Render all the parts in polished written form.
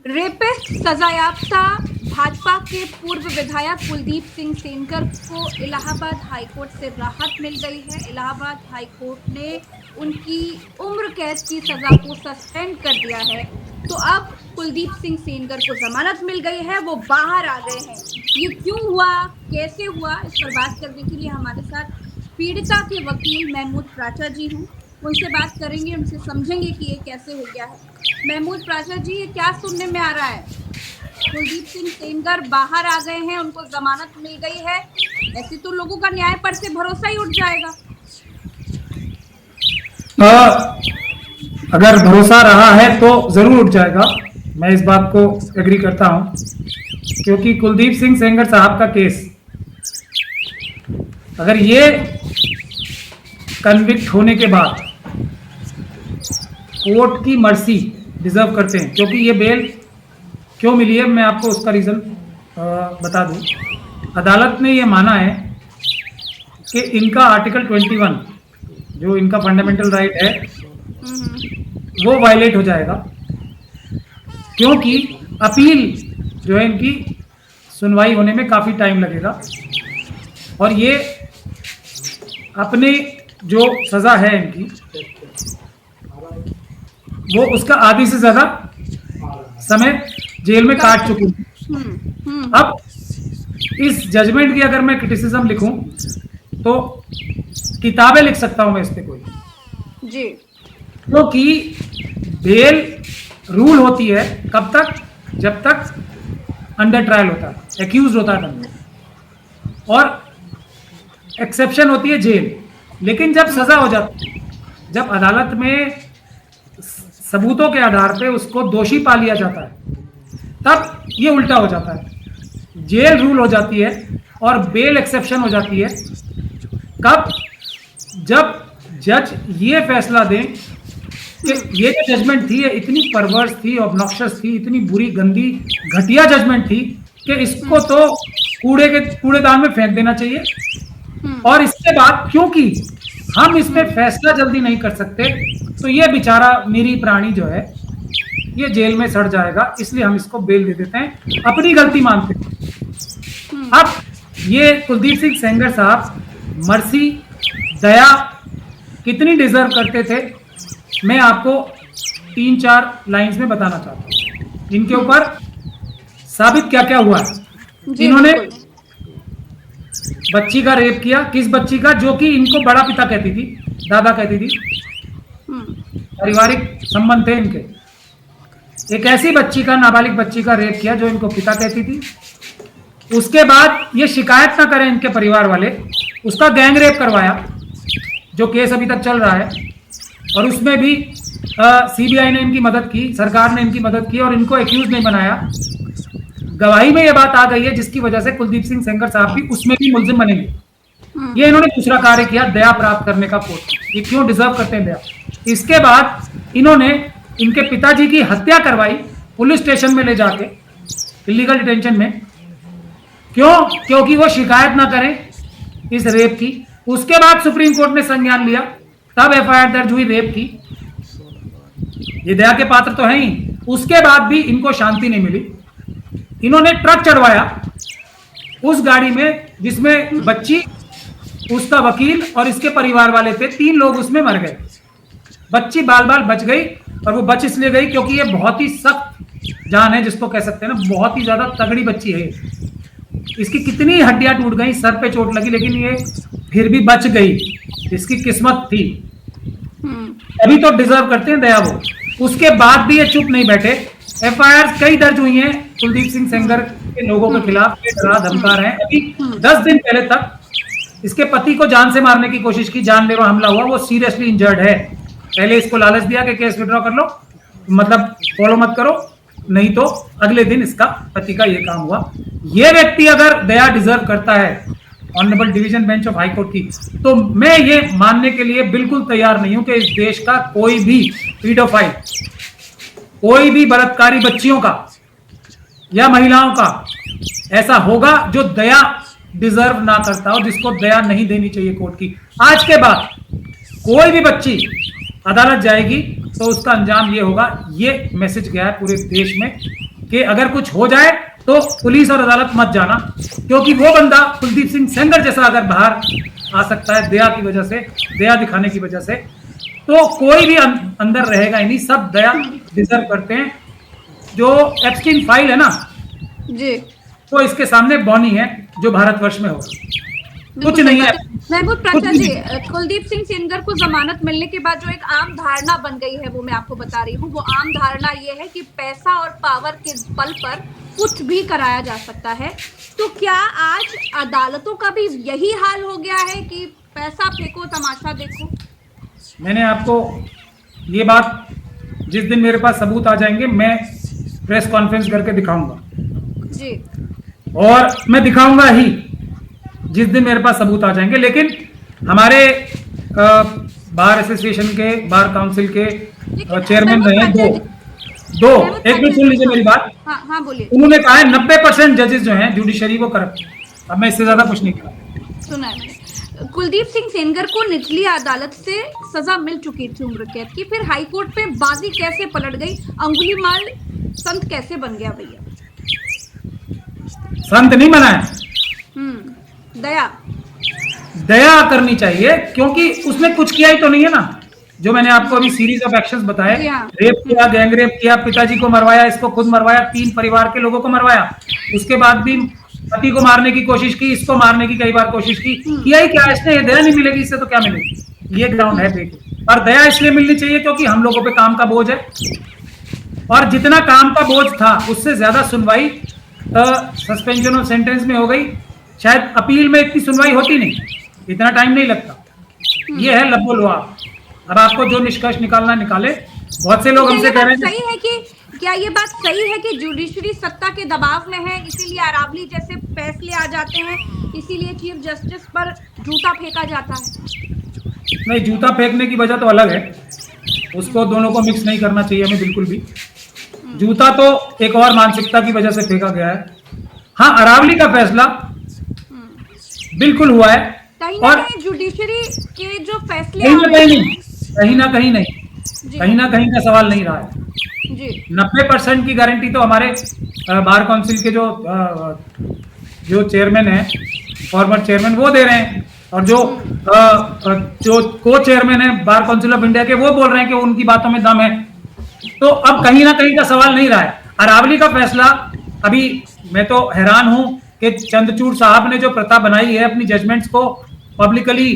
Rapist सजायाफ्ता भाजपा के पूर्व विधायक कुलदीप सिंह सेंगर को इलाहाबाद हाईकोर्ट से राहत मिल गई है। इलाहाबाद हाईकोर्ट ने उनकी उम्र कैद की सजा को सस्पेंड कर दिया है। तो अब कुलदीप सिंह सेंगर को जमानत मिल गई है, वो बाहर आ गए हैं। ये क्यों हुआ, कैसे हुआ, इस पर बात करने के लिए हमारे साथ पीड़िता के वकील महमूद प्राचा जी हैं। उनसे बात करेंगे, उनसे समझेंगे कि ये कैसे हो गया है। महमूद प्राचा जी, ये क्या सुनने में आ रहा है? कुलदीप सिंह सेंगर बाहर आ गए हैं, उनको जमानत मिल गई है, ऐसे तो लोगों का न्याय पर से भरोसा ही उठ जाएगा। अगर भरोसा रहा है तो जरूर उठ जाएगा। मैं इस बात को एग्री करता हूं, क्योंकि कुलदीप सिंह सेंगर साहब का केस अगर ये कन्विक्ट होने के बाद कोर्ट की मर्सी डिजर्व करते हैं, क्योंकि ये बेल क्यों मिली है मैं आपको उसका रीज़न बता दूं। अदालत ने ये माना है कि इनका आर्टिकल 21 जो इनका फंडामेंटल राइट है वो वायलेट हो जाएगा, क्योंकि अपील जो है इनकी सुनवाई होने में काफ़ी टाइम लगेगा और ये अपने जो सज़ा है इनकी वो उसका आधी से ज़्यादा समय जेल में काट चुकी हूँ। अब इस जजमेंट की अगर मैं क्रिटिसिज्म लिखूं तो किताबें लिख सकता हूं मैं इस पे कोई जी, क्योंकि बेल रूल होती है कब तक, जब तक अंडर ट्रायल होता है, एक्यूज होता है बंदा, और एक्सेप्शन होती है जेल। लेकिन जब सजा हो जाती है, जब अदालत में सबूतों के आधार पे उसको दोषी पा लिया जाता है, तब ये उल्टा हो जाता है, जेल रूल हो जाती है और बेल एक्सेप्शन हो जाती है। कब? जब जज ये फैसला दें कि ये जो जजमेंट थी ये इतनी परवर्स थी, ऑब्नॉक्शियस थी, इतनी बुरी, गंदी, घटिया जजमेंट थी कि इसको तो कूड़ेदान में फेंक देना चाहिए। और इसके बाद क्योंकि हम इसमें फैसला जल्दी नहीं कर सकते, तो ये बेचारा निरी प्राणी जो है ये जेल में सड़ जाएगा, इसलिए हम इसको बेल दे देते हैं, अपनी गलती मानते हैं। अब ये कुलदीप सिंह सेंगर साहब मर्सी, दया कितनी डिजर्व करते थे, मैं आपको 3-4 लाइंस में बताना चाहता हूँ। इनके ऊपर साबित क्या क्या हुआ है। इन्होंने बच्ची का रेप किया। किस बच्ची का? जो कि इनको बड़ा पिता कहती थी, दादा कहती थी, पारिवारिक संबंध थे इनके। एक ऐसी बच्ची का, नाबालिग बच्ची का रेप किया जो इनको पिता कहती थी। उसके बाद ये शिकायत ना करें इनके परिवार वाले, उसका गैंग रेप करवाया, जो केस अभी तक चल रहा है, और उसमें भी सीबीआई ने इनकी मदद की, सरकार ने इनकी मदद की और इनको एक्यूज नहीं बनाया। गवाही में ये बात आ गई है जिसकी वजह से कुलदीप सिंह सेंगर साहब भी उसमें भी मुलजिम बनेंगे। ये इन्होंने दूसरा कार्य किया, दया प्राप्त करने का कोर्ट। ये क्यों डिजर्व करते हैं दया? इसके बाद इन्होंने इनके पिताजी की हत्या करवाई पुलिस स्टेशन में ले जाके, इलीगल डिटेंशन में। क्यों? क्योंकि वो शिकायत ना करें इस रेप की। उसके बाद सुप्रीम कोर्ट ने संज्ञान लिया, तब एफआईआर दर्ज हुई रेप की। ये दया के पात्र तो हैं ही। उसके बाद भी इनको शांति नहीं मिली। इन्होंने ट्रक चढ़वाया उस गाड़ी में जिसमें बच्ची, उसका वकील और इसके परिवार वाले थे। 3 लोग उसमें मर गए। बच्ची बाल बाल बच गई, और वो बच इसलिए गई क्योंकि ये बहुत ही सख्त जान है, जिसको कह सकते हैं ना, बहुत ही ज्यादा तगड़ी बच्ची है। इसकी कितनी हड्डियां टूट गई, सर पे चोट लगी, लेकिन ये फिर भी बच गई। इसकी किस्मत थी। अभी तो डिजर्व करते हैं दया वो। उसके बाद भी ये चुप नहीं बैठे। एफआईआर कई दर्ज हुई हैं कुलदीप सिंह सेंगर के लोगों के खिलाफ, ये डरा धमका रहे हैं। अभी 10 दिन पहले तक इसके पति को जान से मारने की कोशिश की, जानलेवा हमला हुआ, वो सीरियसली इंजर्ड है। पहले इसको लालच दिया कि केस विड्रॉ कर लो, मतलब फॉलो मत करो, नहीं तो अगले दिन इसका पति का ये काम हुआ। ये व्यक्ति अगर दया डिजर्व करता है honourable division bench of high court की, तो मैं ये मानने के लिए बिल्कुल तैयार नहीं हूं कि इस देश का कोई भी पीडोफाइल, कोई भी बलात्कारी बच्चियों का या महिलाओं का ऐसा होगा जो दया डिजर्व ना करता हो, जिसको दया नहीं देनी चाहिए कोर्ट की। आज के बाद कोई भी बच्ची अदालत जाएगी तो उसका अंजाम ये होगा। ये मैसेज गया है पूरे देश में कि अगर कुछ हो जाए तो पुलिस और अदालत मत जाना, क्योंकि वो बंदा कुलदीप सिंह सेंगर जैसा अगर बाहर आ सकता है दया की वजह से, दया दिखाने की वजह से, तो कोई भी अंदर रहेगा ही नहीं। सब दया डिजर्व करते हैं। जो एप्स्टीन फाइल है ना जी, तो इसके सामने बौनी है जो भारतवर्ष में होगा, कुछ नहीं है। महमूद प्राचा जी, कुलदीप सिंह सेंगर को जमानत मिलने के बाद जो एक आम धारणा बन गई है वो मैं आपको बता रही हूँ। वो आम धारणा ये है कि पैसा और पावर के बल पर कुछ भी कराया जा सकता है। तो क्या आज अदालतों का भी यही हाल हो गया है कि पैसा फेंको तमाशा देखो? मैंने आपको ये बात, जिस दिन मेरे पास सबूत आ जाएंगे मैं प्रेस कॉन्फ्रेंस करके दिखाऊंगा जी, और मैं दिखाऊंगा ही जिस दिन मेरे पास सबूत आ जाएंगे। लेकिन हमारे बार एसोसिएशन के, बार काउंसिल के चेयरमैन रहे दो एक मिनट सुन लीजिए मेरी बात। हाँ हाँ बोलिए। उन्होंने कहा है 90% जजेस जो हैं जुडिशरी वो करप्ट है। अब मैं इससे ज्यादा कुछ नहीं कहा। सुना है मैंने। कुलदीप सिंह सेंगर को निचली अदालत से सजा मिल चुकी थी उम्र कैद की, फिर हाईकोर्ट पे बाजी कैसे पलट गई? अंगुलीमाल संत कैसे बन गया भैया? संत नहीं बना है, दया दया करनी चाहिए, क्योंकि उसने कुछ किया ही तो नहीं है ना। जो मैंने आपको अभी सीरीज ऑफ एक्शंस बताए, रेप किया, गैंग रेप किया, पिताजी को मरवाया, इसको खुद मरवाया, 3 परिवार के लोगों को मरवाया, उसके बाद भी पति को मारने की कोशिश की, इसको मारने की कई बार कोशिश की, किया ही क्या इसने? ये दया नहीं मिलेगी इससे तो क्या मिलेगी? ये ग्राउंड है देखिए। और दया इसलिए मिलनी चाहिए क्योंकि हम लोगों पे काम का बोझ है, और जितना काम का बोझ था उससे ज्यादा सुनवाई सस्पेंशन ऑफ सेंटेंस में हो गई। शायद अपील में इतनी सुनवाई होती नहीं, इतना टाइम नहीं लगता। ये है लब्बो लुआब। अब आपको जो निष्कर्ष निकालना निकाले। बहुत से लोग हमसे कह रहे हैं, सही है कि क्या ये बात सही है कि जुडिशरी सत्ता के दबाव में है, इसीलिए अरावली जैसे फैसले आ जाते हैं, इसीलिए चीफ जस्टिस पर जूता फेंका जाता है? नहीं, जूता फेंकने की वजह तो अलग है, उसको दोनों को मिक्स नहीं करना चाहिए हमें बिल्कुल भी। जूता तो एक और मानसिकता की वजह से फेंका गया है। हाँ, अरावली का फैसला बिल्कुल हुआ है, और जुडिशरी के जो फैसले कहीं ना कहीं का सवाल नहीं रहा है। 90% की गारंटी तो हमारे बार काउंसिल के जो चेयरमैन है, फॉर्मर चेयरमैन, वो दे रहे हैं, और जो को चेयरमैन है बार काउंसिल ऑफ इंडिया के, वो बोल रहे हैं कि उनकी बातों में दम है। तो अब कहीं ना कहीं का सवाल नहीं रहा है। अरावली का फैसला, अभी मैं तो हैरान हूं कि चंद्रचूड़ साहब ने जो प्रथा बनाई है अपनी जजमेंट्स को पब्लिकली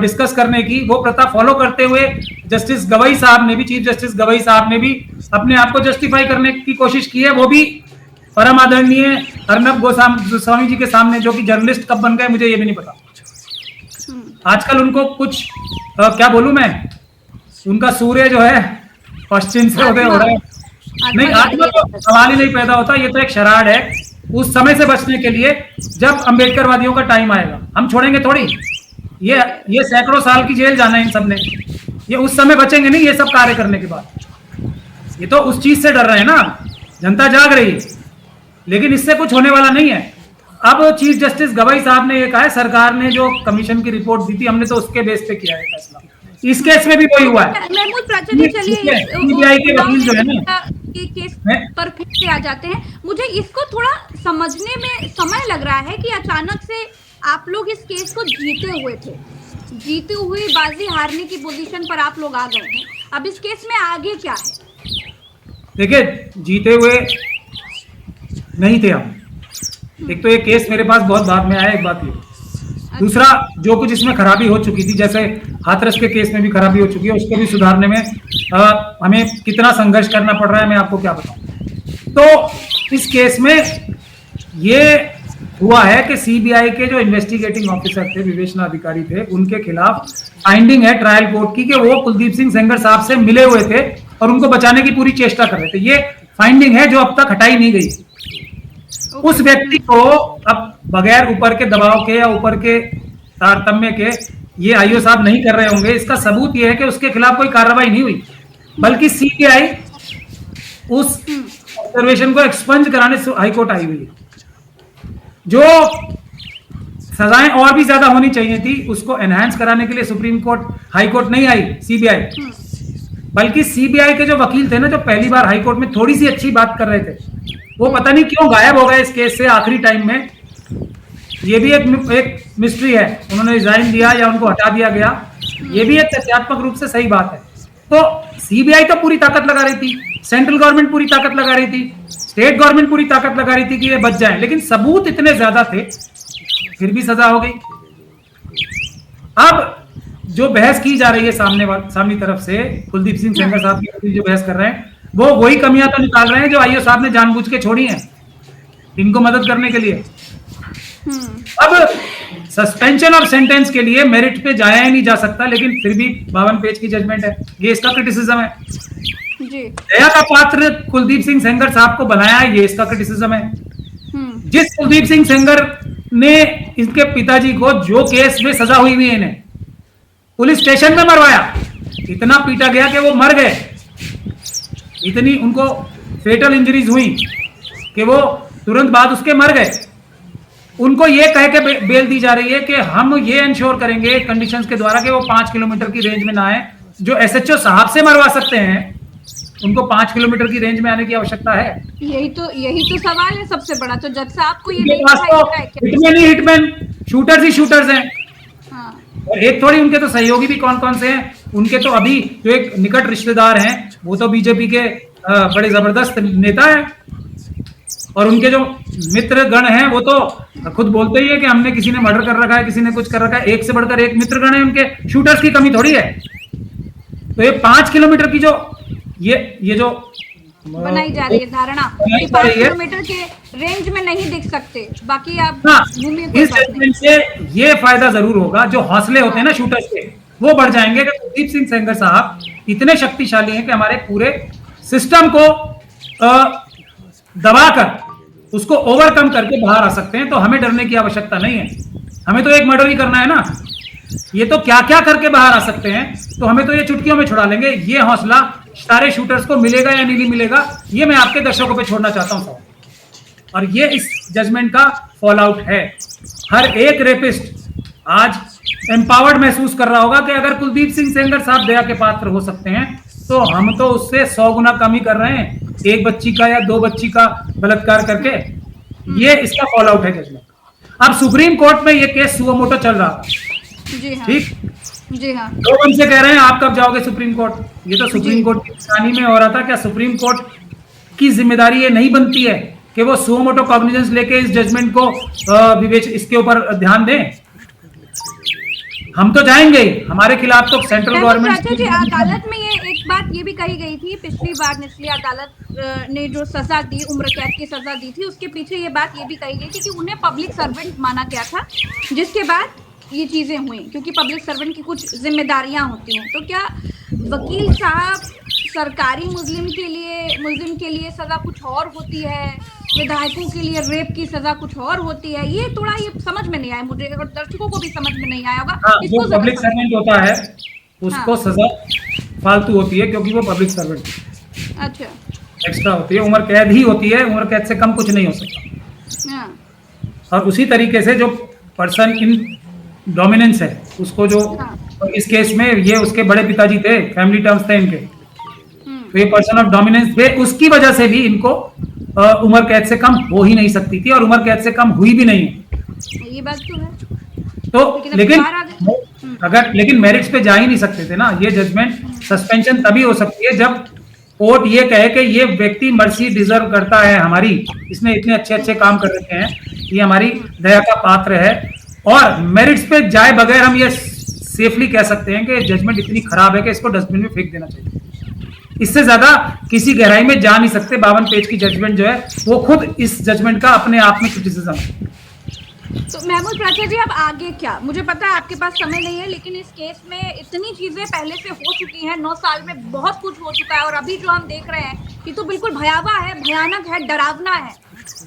डिस्कस करने की, वो प्रथा फॉलो करते हुए जस्टिस गवई साहब ने भी, चीफ जस्टिस गवई साहब ने भी अपने आप को जस्टिफाई करने की कोशिश की है, वो भी परम आदरणीय अर्नब गोस्वामी जी के सामने, जो कि जर्नलिस्ट कब बन गए मुझे ये भी नहीं पता। आजकल उनको कुछ क्या बोलूं मैं, उनका सूर्य जो है पश्चिम से उदय हो रहा है। नहीं, आत्मा तो सवाल ही नहीं पैदा होता, ये तो एक शराड है। उस समय से बचने के लिए जब अंबेडकरवादियों का टाइम आएगा, हम छोड़ेंगे थोड़ी। ये सैकड़ों साल की जेल जाना है इन सब ने, ये उस समय बचेंगे नहीं ये सब कार्य करने के बाद। ये तो उस चीज से डर रहे हैं ना, जनता जाग रही है, लेकिन इससे कुछ होने वाला नहीं है। अब चीफ जस्टिस गवई साहब ने ये कहा है, सरकार ने जो कमीशन की रिपोर्ट दी थी, हमने तो उसके बेस पे किया है फैसला। इस केस में भी वही हुआ है। महमूद प्राचा जी, चलिए सीबीआई के वकील जो है ना के केस पर फिर से आ जाते हैं। मुझे इसको थोड़ा समझने में समय लग रहा है कि अचानक से आप लोग इस केस को जीते हुए थे, जीती हुई बाजी हारने की पोजीशन पर आप लोग आ गए हैं। अब इस केस में आगे क्या है? देखिए, जीते हुए नहीं थे हम। एक तो ये केस मेरे पास बहुत बाद में आया, एक बात ये। दूसरा, जो कुछ इसमें खराबी हो चुकी थी, जैसे हाथरस के केस में भी खराबी हो चुकी है, उसको भी सुधारने में हमें कितना संघर्ष करना पड़ रहा है मैं आपको क्या बताऊं। तो इस केस में ये हुआ है कि सीबीआई के जो इन्वेस्टिगेटिंग ऑफिसर थे, विवेचना अधिकारी थे, उनके खिलाफ फाइंडिंग है ट्रायल कोर्ट की कि वो कुलदीप सिंह सेंगर साहब से मिले हुए थे और उनको बचाने की पूरी चेष्टा कर रहे थे। ये फाइंडिंग है जो अब तक हटाई नहीं गई। उस व्यक्ति को अब बगैर ऊपर के दबाव के या ऊपर के तारतम्य के ये आईओ साहब नहीं कर रहे होंगे। इसका सबूत ये है कि उसके खिलाफ कोई कार्रवाई नहीं हुई, बल्कि सीबीआई उस ऑब्जर्वेशन को एक्सपंज कराने से हाईकोर्ट आई हुई है। जो सजाएं और भी ज्यादा होनी चाहिए थी, उसको एनहांस कराने के लिए सुप्रीम कोर्ट, हाईकोर्ट नहीं आई, सीबीआई। बल्कि सीबीआई के जो वकील थे ना, जो पहली बार हाईकोर्ट में थोड़ी सी अच्छी बात कर रहे थे, वो पता नहीं क्यों गायब हो गए इस केस से आखिरी टाइम में। ये भी एक मिस्ट्री है, उन्होंने रिजाइन दिया या उनको हटा दिया गया, ये भी एक तथ्यात्मक रूप से सही बात है। तो सीबीआई तो पूरी ताकत लगा रही थी, सेंट्रल गवर्नमेंट पूरी ताकत लगा रही थी, स्टेट गवर्नमेंट पूरी ताकत लगा रही थी कि ये बच जाए, लेकिन सबूत इतने ज्यादा थे, फिर भी सजा हो गई। अब जो बहस की जा रही है सामने तरफ से, कुलदीप सिंह सेंगर साहब की जो बहस कर रहे हैं, वो वही कमियां तो निकाल रहे हैं जो आईओ साहब ने जानबूझ के छोड़ी हैं इनको मदद करने के लिए। अब सस्पेंशन और सेंटेंस के लिए मेरिट पे जाया ही नहीं जा सकता, लेकिन फिर भी 52 पेज की जजमेंट है, ये इसका क्रिटिसिज्म है जी। दया का पात्र कुलदीप सिंह सेंगर साहब को बनाया है, ये इसका क्रिटिसिज्म है। जिस कुलदीप सिंह सेंगर ने इनके पिताजी को, जो केस में सजा हुई है इन्हें, पुलिस स्टेशन में मरवाया, इतना पीटा गया कि वो मर गए, इतनी उनको फेटल इंजरीज हुई कि वो तुरंत बाद उसके मर गए। उनको ये कह के बेल दी जा रही है कि हम ये इंश्योर करेंगे कंडीशंस के द्वारा कि वो 5 किलोमीटर की रेंज में ना आए। जो एसएचओ साहब से मरवा सकते हैं, उनको 5 किलोमीटर की रेंज में आने की आवश्यकता है? यही तो सवाल है सबसे बड़ा। तो जज साहब को ये हिटमैन शूटर्स ही शूटर्स हैं। हाँ। और एक थोड़ी, उनके तो सहयोगी भी कौन कौन से हैं। उनके तो अभी जो एक निकट रिश्तेदार हैं वो तो बीजेपी के बड़े जबरदस्त नेता हैं, और उनके जो मित्र गण हैं वो तो खुद बोलते ही है कि हमने, किसी ने मर्डर कर रखा है, किसी ने कुछ कर रखा है, एक से बढ़कर एक मित्र गण है उनके। शूटर्स की कमी थोड़ी है। तो ये 5 किलोमीटर की जो ये जो बनाई जा रही है धारणा, 5 किलोमीटर के रेंज में नहीं दिख सकते, बाकी आप इस से ये फायदा जरूर होगा, जो हौसले होते हैं ना शूटर्स के, वो बढ़ जाएंगे कि कुलदीप सिंह सेंगर साहब इतने शक्तिशाली हैं कि हमारे पूरे सिस्टम को दबाकर उसको ओवरकम करके बाहर आ सकते हैं। तो हमें डरने की आवश्यकता नहीं है, हमें तो एक मर्डर ही करना है ना। ये तो क्या क्या करके बाहर आ सकते हैं, तो हमें तो ये चुटकियों में छुड़ा लेंगे। ये हौसला सारे शूटर्स को मिलेगा या नहीं मिलेगा, ये मैं आपके दर्शकों पे छोड़ना चाहता हूं साहब। और ये इस जजमेंट का फॉल आउट है। हर एक रेपिस्ट आज एम्पावर्ड महसूस कर रहा होगा कि अगर कुलदीप सिंह सेंगर साहब दया के पात्र हो सकते हैं, तो हम तो उससे 100 गुना कम ही कर रहे हैं, एक बच्ची का या 2 बच्ची का बलात्कार करके। ये इसका फॉल आउट है जजमेंट। अब सुप्रीम कोर्ट में ये केस सुओ मोटो चल रहा था, जी हाँ, ठीक जी हाँ। लोग हमसे कह रहे हैं आप कब जाओगे सुप्रीम कोर्ट। ये तो सुप्रीम कोर्ट की निशानी में हो रहा था। क्या सुप्रीम कोर्ट की जिम्मेदारी ये नहीं बनती है कि वो सुओ मोटो कॉग्निजेंस लेके इस जजमेंट को इसके ऊपर ध्यान दें? हम तो जाएंगे, हमारे खिलाफ तो सेंट्रल गवर्नमेंट जी। अदालत में ये एक बात ये भी कही गई थी पिछली बार, निचली अदालत ने जो सजा दी, उम्र कैद की सजा दी थी, उसके पीछे ये बात ये भी कही गई थी कि उन्हें पब्लिक सर्वेंट माना गया था, जिसके बाद ये चीजें हुई, क्योंकि पब्लिक सर्वेंट की कुछ जिम्मेदारियां होती हैं। तो क्या वकील साहब, सरकारी मुजरिम के लिए सजा कुछ और होती है, विधायकों के लिए रेप की सजा कुछ और होती है? ये थोड़ा ये समझ में नहीं आया मुझे, और दर्शकों को भी समझ में नहीं आया होगा। जो पब्लिक सर्वेंट होता है उसको सजा फालतू होती है, क्योंकि वो पब्लिक सर्वेंट अच्छा एक्स्ट्रा होती है, उम्र कैद ही होती है, उम्र कैद से कम कुछ नहीं हो सकता। और उसी तरीके से जो पर्सन इन डोमिनेंस है उसको, जो इस केस में ये उसके बड़े पिताजी थे, फैमिली टर्म्स थे इनके, तो ये पर्सन ऑफ डोमिनेंस थे, उसकी वजह से भी इनको उम्र कैद से कम हो ही नहीं सकती थी, और उम्र कैद से कम हुई भी नहीं है। ये बात तो है। तो लेकिन मेरिट्स पे जा ही नहीं सकते थे ना। ये जजमेंट सस्पेंशन तभी हो सकती है जब कोर्ट ये कहे कि ये व्यक्ति मर्सी डिजर्व करता है हमारी, इसने इतने अच्छे अच्छे काम कर रखे हैं, ये हमारी दया का पात्र है। और मेरिट्स पे जाए बगैर हम ये सेफली कह सकते हैं कि जजमेंट इतनी खराब है कि इसको डस्टबिन में फेंक देना चाहिए। इससे ज्यादा किसी गहराई में जा नहीं सकते। 52 पेज की जजमेंट जो है वो खुद इस जजमेंट का अपने आप में क्रिटिसिज्म है। तो महमूद प्राचा जी, अब आगे क्या? मुझे पता है आपके पास समय नहीं है, लेकिन इस केस में इतनी चीजें पहले से हो चुकी हैं, 9 साल में बहुत कुछ हो चुका है, और अभी जो हम देख रहे हैं ये तो बिल्कुल भयावह है, भयानक है, डरावना है।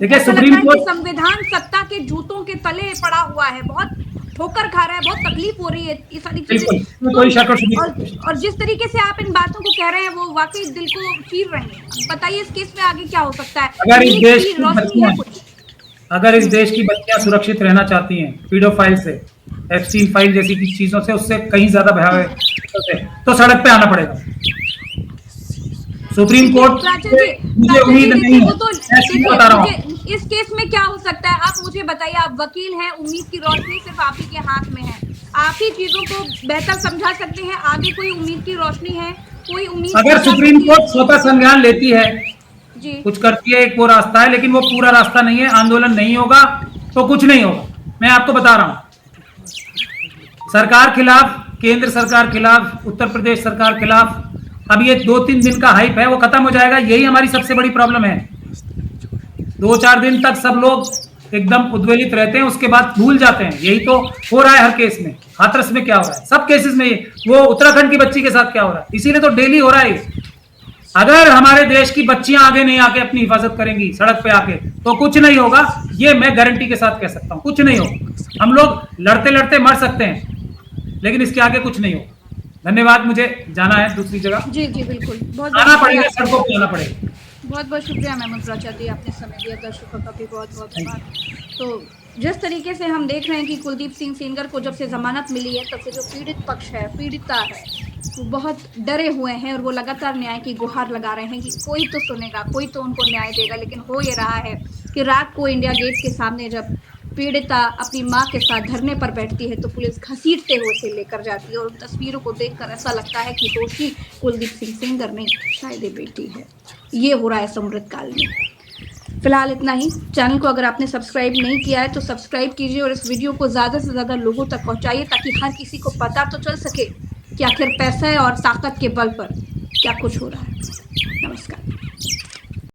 देखिए, सुप्रीम कोर्ट संविधान सत्ता के जूतों के तले पड़ा हुआ है, बहुत ठोकर खा रहा है, बहुत तकलीफ हो रही है, ये सारी चीजें। और जिस तरीके से आप इन बातों को कह रहे हैं वो वाकई दिल को चीर रहे हैं। बताइए इस केस में आगे क्या हो सकता है? अगर इस देश की बच्चियां सुरक्षित रहना चाहती हैं पीडोफाइल से, एप्स्टीन फाइल जैसी चीजों से, उससे कहीं ज्यादा भयावह से, तो सड़क पे आना पड़ेगा। सुप्रीम कोर्ट प्राचल से जी, मुझे प्राचल उम्मीद जी, नहीं देखिए है, वो तो मैं सीधे देखिए बता रहा हूँ। मुझे इस केस में क्या हो सकता है, आप मुझे बताइए। आप वकील हैं, उम्मीद की रोशनी सिर्फ आप ही के हाथ में है। आप ही चीजों को बेहतर समझा सकते हैं। आगे कोई उम्मीद की रोशनी है, कोई उम्मीद की अगर जा सुप्रीम सकती है? कोर्ट स्वतः संज्ञान लेती है, जी कुछ करती है, एक वो रास्ता है, लेकिन वो पूरा रास्ता नहीं है। आंदोलन नहीं होगा तो कुछ नहीं होगा, मैं आपको बता रहा हूं। सरकार खिलाफ, केंद्र सरकार खिलाफ, उत्तर प्रदेश सरकार खिलाफ, अब ये 2-3 दिन का हाइप है, वो खत्म हो जाएगा। यही हमारी सबसे बड़ी प्रॉब्लम है। 2-4 दिन तक सब लोग एकदम उद्वेलित रहते हैं, उसके बाद भूल जाते हैं। यही तो हो रहा है हर केस में। हाथरस में क्या हो रहा है, सब केसेस में वो उत्तराखंड की बच्ची के साथ क्या हो रहा है, इसीलिए तो डेली हो रहा है। अगर हमारे देश की बच्चियां आगे नहीं आके अपनी हिफाजत करेंगी सड़क पे आके, तो कुछ नहीं होगा। ये मैं गारंटी के साथ कह सकता हूं, कुछ नहीं होगा। हम लोग लड़ते लड़ते मर सकते हैं, लेकिन इसके आगे कुछ नहीं होगा। धन्यवाद, मुझे जाना है दूसरी जगह, जी जी बिल्कुल, बहुत बहुत आना शुक्रिया। पड़ेगा, सड़कों पे आना पड़ेगा। बहुत बहुत शुक्रिया महमूद प्राचार्य जी, आपने समय दिया। दर्शकों का भी बहुत बहुत आभार। तो जिस तरीके से हम देख रहे हैं कि कुलदीप सिंह सेंगर को जब से ज़मानत मिली है, तब से जो पीड़ित पक्ष है, पीड़िता है, वो बहुत डरे हुए हैं और वो लगातार न्याय की गुहार लगा रहे हैं कि कोई तो सुनेगा, कोई तो उनको न्याय देगा। लेकिन हो ये रहा है कि रात को इंडिया गेट के सामने जब पीड़िता अपनी माँ के साथ धरने पर बैठती है, तो पुलिस घसीटते हुए से लेकर जाती है और उन तस्वीरों को देखकर ऐसा लगता है कि दोषी कुलदीप सिंह सेंगर नहीं, शायद ये बेटी है। ये हो रहा है समृद्ध काल में। फिलहाल इतना ही। चैनल को अगर आपने सब्सक्राइब नहीं किया है तो सब्सक्राइब कीजिए और इस वीडियो को ज़्यादा से ज़्यादा लोगों तक पहुंचाइए, ताकि हर किसी को पता तो चल सके कि आखिर पैसे और ताकत के बल पर क्या कुछ हो रहा है। नमस्कार।